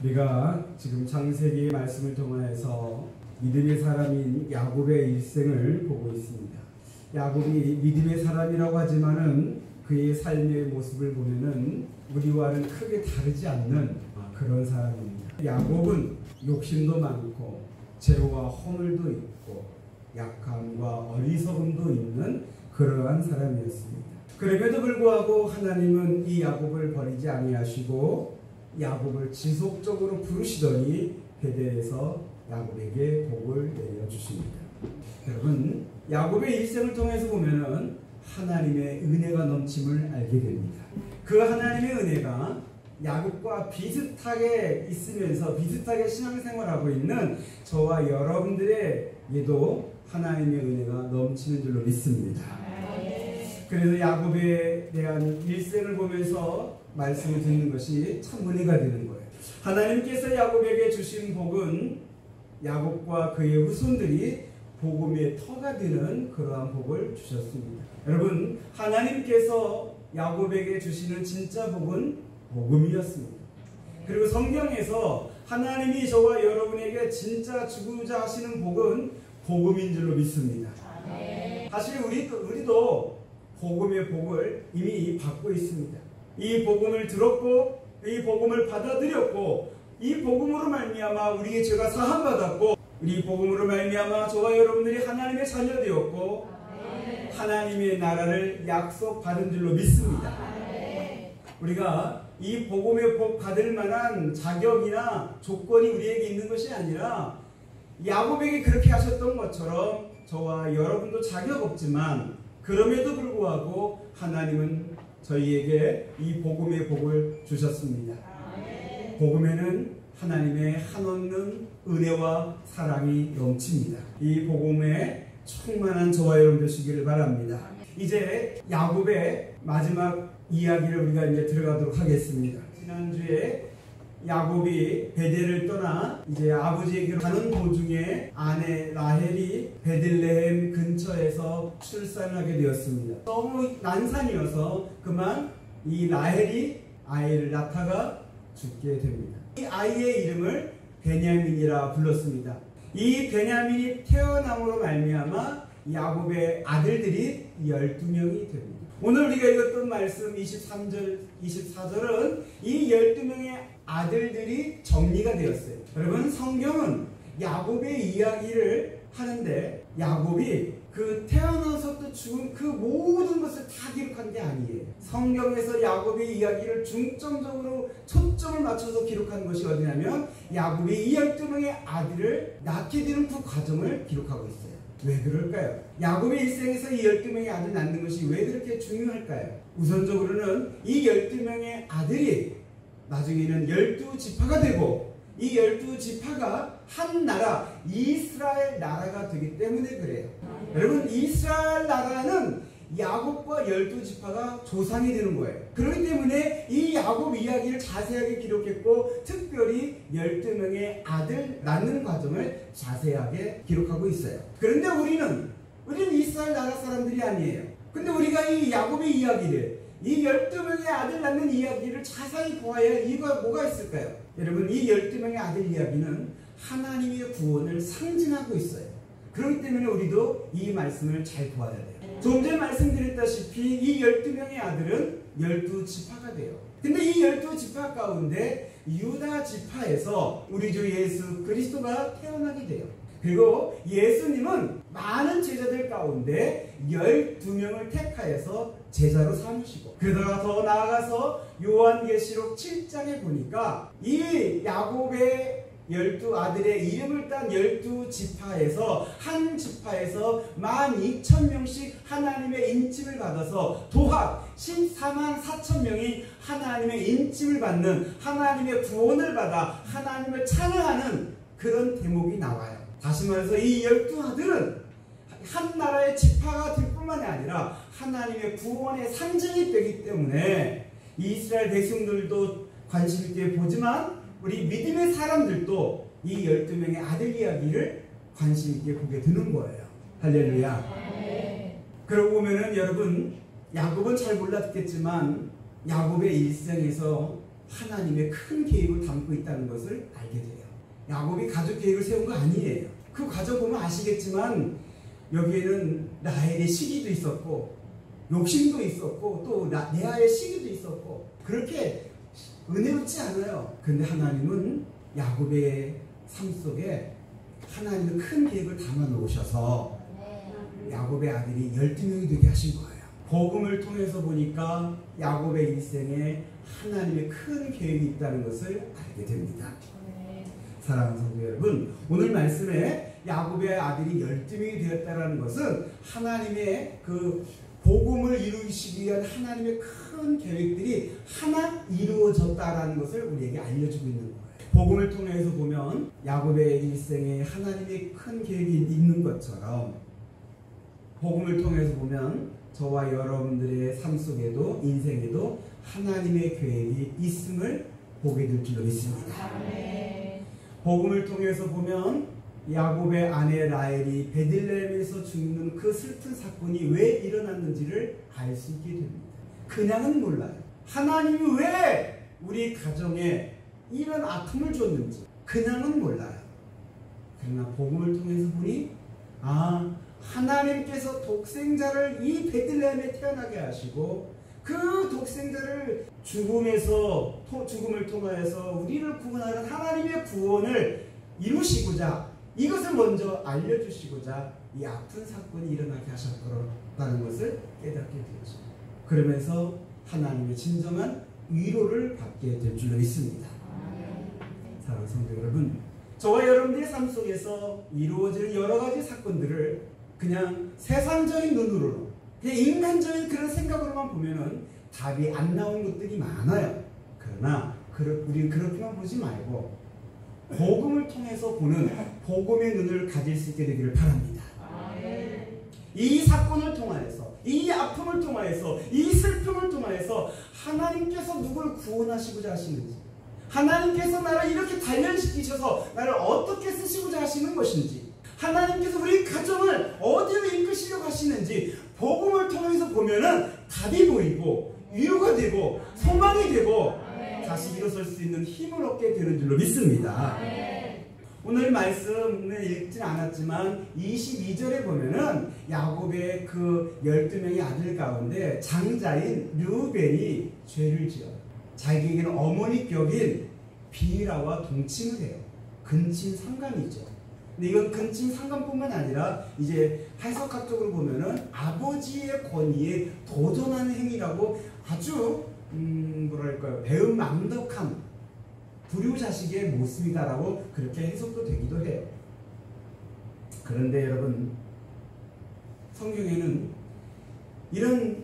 우리가 지금 창세기의 말씀을 통하여서 믿음의 사람인 야곱의 일생을 보고 있습니다. 야곱이 믿음의 사람이라고 하지만은 그의 삶의 모습을 보면은 우리와는 크게 다르지 않는 그런 사람입니다. 야곱은 욕심도 많고 죄와 허물도 있고 약함과 어리석음도 있는 그러한 사람이었습니다. 그럼에도 불구하고 하나님은 이 야곱을 버리지 아니하시고 야곱을 지속적으로 부르시더니 베델에서 야곱에게 복을 내려주십니다. 여러분, 야곱의 일생을 통해서 보면은 하나님의 은혜가 넘침을 알게 됩니다. 그 하나님의 은혜가 야곱과 비슷하게 있으면서 비슷하게 신앙생활하고 있는 저와 여러분들에게도 하나님의 은혜가 넘치는 줄로 믿습니다. 그래서 야곱에 대한 일생을 보면서 말씀을 듣는 것이 참 은혜가 되는 거예요. 하나님께서 야곱에게 주신 복은 야곱과 그의 후손들이 복음의 터가 되는 그러한 복을 주셨습니다. 여러분, 하나님께서 야곱에게 주시는 진짜 복은 복음이었습니다. 그리고 성경에서 하나님이 저와 여러분에게 진짜 주고자 하시는 복은 복음인 줄로 믿습니다. 사실 우리도 복음의 복을 이미 받고 있습니다. 이 복음을 들었고 이 복음을 받아들였고 이 복음으로 말미암아 우리의 죄가 사함받았고 이 복음으로 말미암아 저와 여러분들이 하나님의 자녀 되었고 하나님의 나라를 약속받은 줄로 믿습니다. 우리가 이 복음의 복 받을 만한 자격이나 조건이 우리에게 있는 것이 아니라 야곱에게 그렇게 하셨던 것처럼 저와 여러분도 자격 없지만 그럼에도 불구하고 하나님은 저희에게 이 복음의 복을 주셨습니다. 복음에는 하나님의 한없는 은혜와 사랑이 넘칩니다. 이 복음에 충만한 저와 여러분 되시기를 바랍니다. 이제 야곱의 마지막 이야기를 우리가 이제 들어가도록 하겠습니다. 지난주에 야곱이 베델을 떠나 이제 아버지에게로 가는 도중에 아내 라헬이 베들레헴 근처에서 출산하게 되었습니다. 너무 난산이어서 그만 이 라헬이 아이를 낳다가 죽게 됩니다. 이 아이의 이름을 베냐민이라 불렀습니다. 이 베냐민이 태어남으로 말미암아 야곱의 아들들이 12명이 됩니다. 오늘 우리가 읽었던 말씀 23절, 24절은 이 12명의 아들들이 정리가 되었어요. 여러분, 성경은 야곱의 이야기를 하는데 야곱이 그 태어나서부터 죽은 그 모든 것을 다 기록한 게 아니에요. 성경에서 야곱의 이야기를 중점적으로 초점을 맞춰서 기록한 것이 어디냐면 야곱이 이 12명의 아들을 낳게 되는 그 과정을 기록하고 있어요. 왜 그럴까요? 야곱의 일생에서 이 12명의 아들 낳는 것이 왜 그렇게 중요할까요? 우선적으로는 이 12명의 아들이 나중에는 12지파가 되고 이 12지파가 한 나라 이스라엘 나라가 되기 때문에 그래요. 여러분, 이스라엘 나라는 야곱과 12지파가 조상이 되는 거예요. 그렇기 때문에 이 야곱 이야기를 자세하게 기록했고 특별히 12명의 아들 낳는 과정을 자세하게 기록하고 있어요. 그런데 우리는 이스라엘 나라 사람들이 아니에요. 근데 우리가 이 야곱의 이야기를 이 12명의 아들 낳는 이야기를 자세히 보아야 할 이유가 뭐가 있을까요? 여러분, 이 12명의 아들 이야기는 하나님의 구원을 상징하고 있어요. 그렇기 때문에 우리도 이 말씀을 잘 보아야 돼요. 좀 전에 말씀드렸다시피 이 12명의 아들은 12지파가 돼요. 근데 이 12지파 가운데 유다 지파에서 우리 주 예수 그리스도가 태어나게 돼요. 그리고 예수님은 많은 제자들 가운데 12명을 택하여서 제자로 삼으시고 그러다가 더 나아가서 요한계시록 7장에 보니까 이 야곱의 12아들의 이름을 딴 12지파에서 한 지파에서 12,000명씩 하나님의 인침을 받아서 도합 14만 4천명이 하나님의 인침을 받는 하나님의 구원을 받아 하나님을 찬양하는 그런 대목이 나와요. 다시 말해서 이 12아들은 한 나라의 지파가 될 뿐만이 아니라 하나님의 구원의 상징이 되기 때문에 이스라엘 백성들도 관심 있게 보지만 우리 믿음의 사람들도 이 12명의 아들 이야기를 관심 있게 보게 되는 거예요. 할렐루야. 그러고 보면은 여러분, 야곱은 잘 몰랐겠지만 야곱의 일생에서 하나님의 큰 계획을 담고 있다는 것을 알게 돼요. 야곱이 가족 계획을 세운 거 아니에요. 그 과정 보면 아시겠지만 여기에는 라헬의 시기도 있었고 욕심도 있었고 또 레아의 시기도 있었고 그렇게 은혜롭지 않아요. 그런데 하나님은 야곱의 삶 속에 하나님의 큰 계획을 담아 놓으셔서 야곱의 아들이 12명이 되게 하신 거예요. 복음을 통해서 보니까 야곱의 일생에 하나님의 큰 계획이 있다는 것을 알게 됩니다. 사랑하는 성도 여러분, 오늘 말씀에 야곱의 아들이 12명이 되었다는 것은 하나님의 그 복음을 이루시기 위한 하나님의 큰 계획들이 하나 이루어졌다라는 것을 우리에게 알려주고 있는 거예요. 복음을 통해서 보면 야곱의 일생에 하나님의 큰 계획이 있는 것처럼 복음을 통해서 보면 저와 여러분들의 삶 속에도 인생에도 하나님의 계획이 있음을 보게 될 줄로 믿습니다. 복음을 통해서 보면 야곱의 아내 라헬이 베들레헴에서 죽는 그 슬픈 사건이 왜 일어났는지를 알 수 있게 됩니다. 그냥은 몰라요. 하나님이 왜 우리 가정에 이런 아픔을 줬는지 그냥은 몰라요. 그러나 복음을 통해서 보니 하나님께서 독생자를 이 베들레헴에 태어나게 하시고 그 독생자를 죽음을 통하여서 우리를 구원하는 하나님의 구원을 이루시고자 이것을 먼저 알려주시고자 이 아픈 사건이 일어나게 하셨다는 것을 깨닫게 되었죠. 그러면서 하나님의 진정한 위로를 받게 될 줄로 믿습니다. 사랑하는 성도 여러분, 저와 여러분들의 삶 속에서 이루어지는 여러 가지 사건들을 그냥 세상적인 눈으로 그냥 인간적인 그런 생각으로만 보면은 답이 안 나온 것들이 많아요. 그러나 우리는 그렇게만 보지 말고 복음을 통해서 보는 복음의 눈을 가질 수 있게 되기를 바랍니다. 이 사건을 통하여서 이 아픔을 통하여서 이 슬픔을 통하여서 하나님께서 누굴 구원하시고자 하시는지 하나님께서 나를 이렇게 단련시키셔서 나를 어떻게 쓰시고자 하시는 것인지 하나님께서 우리 가정을 어디로 이끄시려고 하시는지 복음을 통해서 보면은 답이 보이고 위로가 되고 소망이 되고 다시 일어설 수 있는 힘을 얻게 되는 줄로 믿습니다. 오늘 말씀을 읽진 않았지만 22절에 보면은 야곱의 그 12명의 아들 가운데 장자인 르우벤이 죄를 지어요. 자기에게는 어머니격인 비라와 동침을 해요. 근친상간이죠. 근데 이건 근친상간뿐만 아니라 이제 해석학적으로 보면은 아버지의 권위에 도전하는 행위라고 아주 뭐랄까요, 배은망덕한 불효자식의 모습이다라고 그렇게 해석도 되기도 해요. 그런데 여러분, 성경에는 이런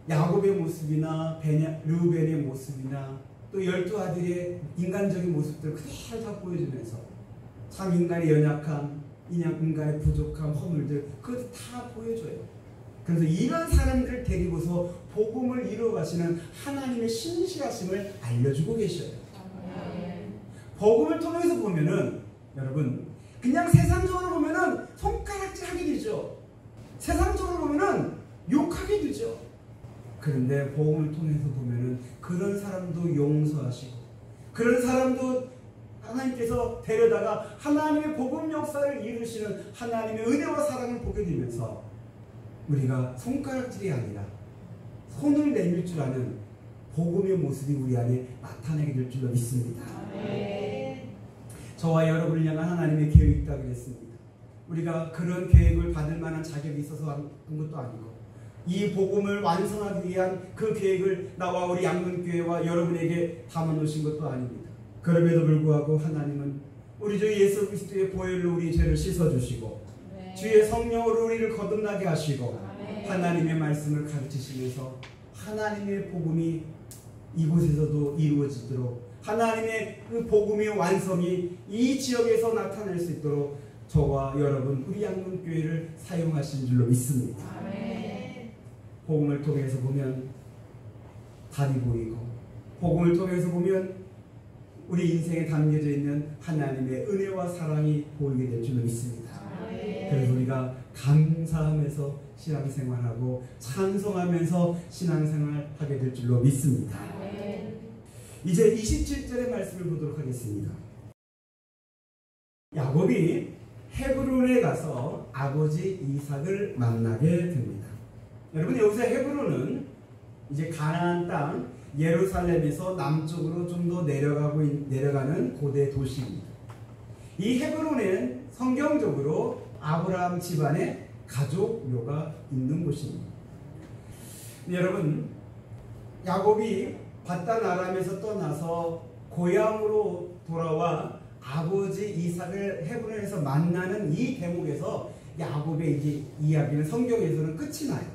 야곱의 모습이나 르우벤의 모습이나 또 12아들의 인간적인 모습들을 그대로 다 보여주면서 참 인간의 연약함, 인간의 부족함, 허물들 그것도 다 보여줘요. 그래서 이런 사람들을 데리고서 복음을 이루어가시는 하나님의 신실하심을 알려주고 계셔요. 복음을 통해서 보면은 여러분 그냥 세상적으로 보면은 손가락질 하게 되죠. 세상적으로 보면은 욕하게 되죠. 그런데 복음을 통해서 보면은 그런 사람도 용서하시고 그런 사람도 하나님께서 데려다가 하나님의 복음 역사를 이루시는 하나님의 은혜와 사랑을 보게 되면서 우리가 손가락질이 아니라 손을 내밀 줄 아는 복음의 모습이 우리 안에 나타나게 될 줄로 믿습니다. 저와 여러분을 향한 하나님의 계획이 있다고 했습니다. 우리가 그런 계획을 받을 만한 자격이 있어서 한 것도 아니고 이 복음을 완성하기 위한 그 계획을 나와 우리 양문교회와 여러분에게 담아놓으신 것도 아닙니다. 그럼에도 불구하고 하나님은 우리 주 예수 그리스도의 보혈로 우리 죄를 씻어주시고 주의 성령으로 우리를 거듭나게 하시고 하나님의 말씀을 가르치시면서 하나님의 복음이 이곳에서도 이루어지도록 하나님의 그 복음의 완성이 이 지역에서 나타날 수 있도록 저와 여러분 우리 양문교회를 사용하신 줄로 믿습니다. 복음을 통해서 보면 답이 보이고 복음을 통해서 보면 우리 인생에 담겨져 있는 하나님의 은혜와 사랑이 보이게 될 줄로 믿습니다. 그래서 우리가 감사하면서 신앙생활하고 찬송하면서 신앙생활하게 될 줄로 믿습니다. 이제 27절의 말씀을 보도록 하겠습니다. 야곱이 헤브론에 가서 아버지 이삭을 만나게 됩니다. 여러분, 여기서 헤브론은 이제 가나안 땅 예루살렘에서 남쪽으로 좀 더 내려가는 고대 도시입니다. 이 헤브론은 성경적으로 아브라함 집안의 가족묘가 있는 곳입니다. 여러분, 야곱이 바단 아람에서 떠나서 고향으로 돌아와 아버지 이삭을 헤브론에서 만나는 이 대목에서 야곱의 이제 이야기는 성경에서는 끝이 나요.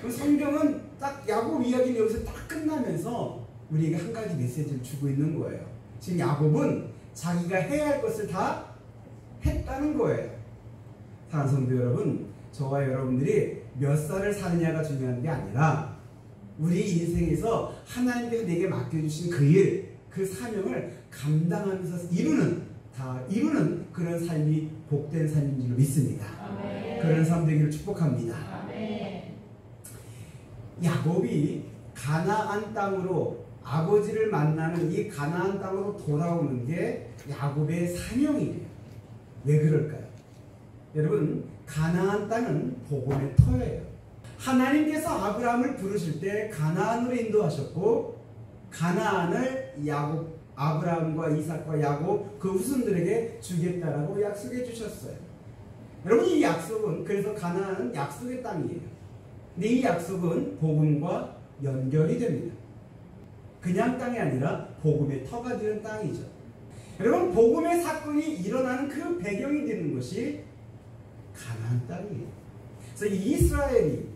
그 성경은 딱 야곱 이야기는 여기서 딱 끝나면서 우리에게 한 가지 메시지를 주고 있는 거예요. 지금 야곱은 자기가 해야 할 것을 다 했다는 거예요. 사랑하는 성도 여러분, 저와 여러분들이 몇 살을 사느냐가 중요한 게 아니라 우리 인생에서 하나님께서 내게 맡겨주신 그 일, 그 사명을 감당하면서 이루는 그런 삶이 복된 삶인 줄 믿습니다. 아멘. 그런 삶 되기를 축복합니다. 아멘. 야곱이 가나안 땅으로 아버지를 만나는 이 가나안 땅으로 돌아오는 게 야곱의 사명이에요. 왜 그럴까요? 여러분, 가나안 땅은 복음의 터예요. 하나님께서 아브라함을 부르실 때 가나안으로 인도하셨고, 가나안을 아브라함과 이삭과 야곱 그 후손들에게 주겠다라고 약속해 주셨어요. 여러분, 이 약속은, 그래서 가나안은 약속의 땅이에요. 근데 이 약속은 복음과 연결이 됩니다. 그냥 땅이 아니라 복음의 터가 되는 땅이죠. 여러분, 복음의 사건이 일어나는 그 배경이 되는 것이 가나안 땅이에요. 그래서 이스라엘이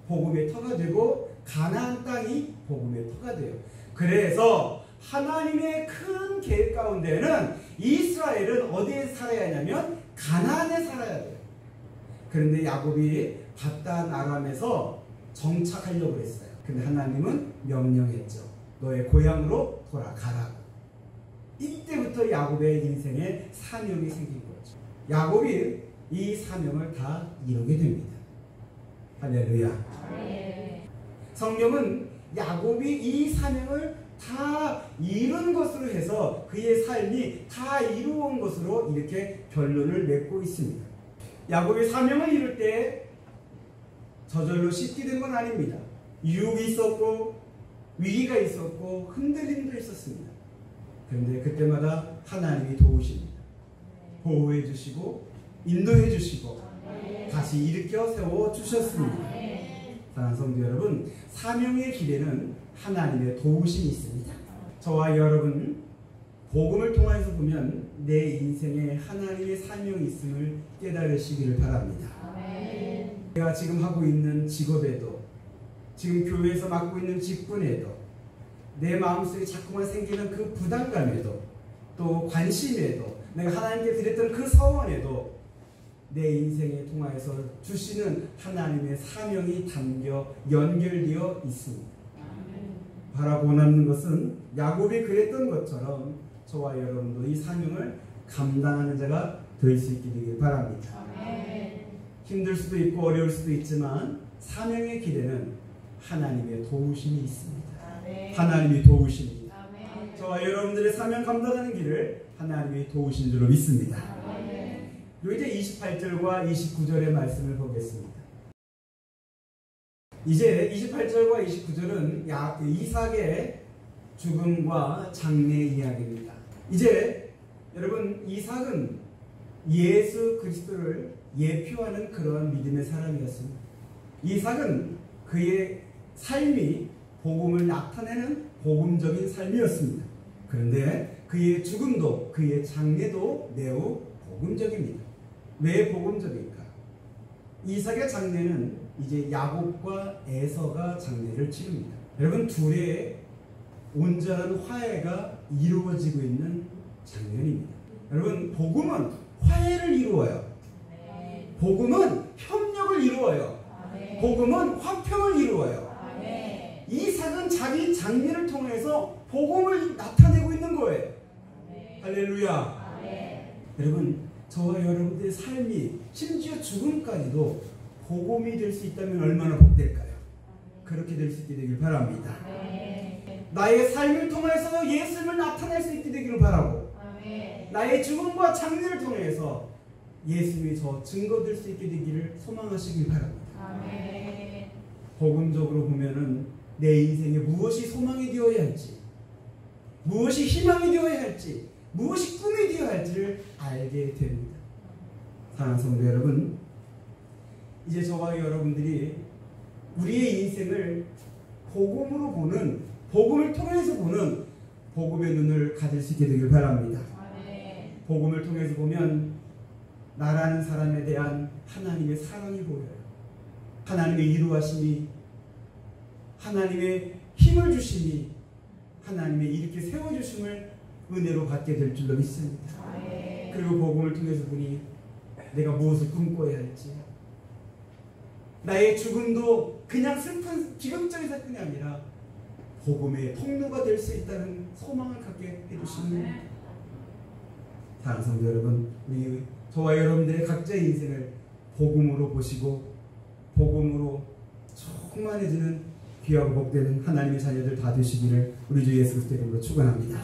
복음의 터가 되고 가나안 땅이 복음의 터가 돼요. 그래서 하나님의 큰 계획 가운데는 이스라엘은 어디에 살아야 하냐면 가나안에 살아야 돼요. 그런데 야곱이 바단 아람에서 정착하려고 했어요. 근데 하나님은 명령했죠. 너의 고향으로 돌아가라고. 이때부터 야곱의 인생에 사명이 생긴 거죠. 야곱이 이 사명을 다 이루게 됩니다. 할렐루야. 성경은 야곱이 이 사명을 다 이룬 것으로 해서 그의 삶이 다 이루어온 것으로 이렇게 결론을 맺고 있습니다. 야곱이 사명을 이룰 때 저절로 쉽게 된 건 아닙니다. 유혹이 있었고 위기가 있었고 흔들림도 있었습니다. 그런데 그때마다 하나님이 도우십니다. 보호해 주시고 인도해 주시고 다시 일으켜 세워 주셨습니다. 사랑하는 성도 여러분, 사명의 길에는 하나님의 도우심이 있습니다. 저와 여러분, 복음을 통해서 보면 내 인생에 하나님의 사명이 있음을 깨달으시기를 바랍니다. 내가 지금 하고 있는 직업에도, 지금 교회에서 맡고 있는 직분에도, 내 마음속에 자꾸만 생기는 그 부담감에도, 또 관심에도, 내가 하나님께 드렸던 그 서원에도 내 인생에 통하여서 주시는 하나님의 사명이 담겨 연결되어 있습니다. 바라고 원하는 것은 야곱이 그랬던 것처럼 저와 여러분도 이 사명을 감당하는 자가 될 수 있게 되길 바랍니다. 힘들 수도 있고 어려울 수도 있지만 사명의 길에는 하나님의 도우심이 있습니다. 하나님이 도우십니다. 저와 여러분들의 사명 감당하는 길을 하나님이 도우신 줄로 믿습니다. 이제 28절과 29절의 말씀을 보겠습니다. 이제 28절과 29절은 이삭의 죽음과 장례 이야기입니다. 이제 여러분, 이삭은 예수 그리스도를 예표하는 그런 믿음의 사람이었습니다. 이삭은 그의 삶이 복음을 나타내는 복음적인 삶이었습니다. 그런데 그의 죽음도, 그의 장례도 매우 복음적입니다. 왜 복음적일까? 이삭의 장례는 이제 야곱과 에서가 장례를 치릅니다. 여러분, 둘의 온전한 화해가 이루어지고 있는 장면입니다. 여러분, 복음은 화해를 이루어요. 복음은 협력을 이루어요. 복음은 화평을 이루어요. 이삭은 자기 장례를 통해서 복음을 나타내고 있는 거예요. 할렐루야. 여러분, 저와 여러분들의 삶이 심지어 죽음까지도 복음이 될 수 있다면 얼마나 복될까요? 그렇게 될 수 있게 되길 바랍니다. 나의 삶을 통해서 예수님을 나타낼 수 있게 되기를 바라고, 아멘. 나의 죽음과 장례를 통해서 예수님이 저 증거될 수 있게 되기를 소망하시길 바랍니다. 아멘. 복음적으로 보면은 내 인생에 무엇이 소망이 되어야 할지, 무엇이 희망이 되어야 할지, 무엇이 꿈이 되어야 할지를 알게 됩니다. 사랑하는 성도 여러분, 이제 저와 여러분들이 우리의 인생을 복음으로 보는, 복음을 통해서 보는 복음의 눈을 가질 수 있게 되길 바랍니다. 아멘. 복음을 통해서 보면 나라는 사람에 대한 하나님의 사랑이 보여요. 하나님의 이루하심이, 하나님의 힘을 주심이, 하나님의 이렇게 세워주심을 은혜로 받게 될 줄로 믿습니다. 아멘. 그리고 복음을 통해서 보니 내가 무엇을 꿈꿔야 할지, 나의 죽음도 그냥 슬픈 기금적인 사건이 아니라 복음의 통로가 될 수 있다는 소망을 갖게 해주시는 사랑하는 성도 여러분, 우리 저와 여러분들의 각자의 인생을 복음으로 보시고 복음으로 충만해지는 귀하고 복되는 하나님의 자녀들 다 되시기를 우리 주 예수 그리스도 이름으로 축원합니다.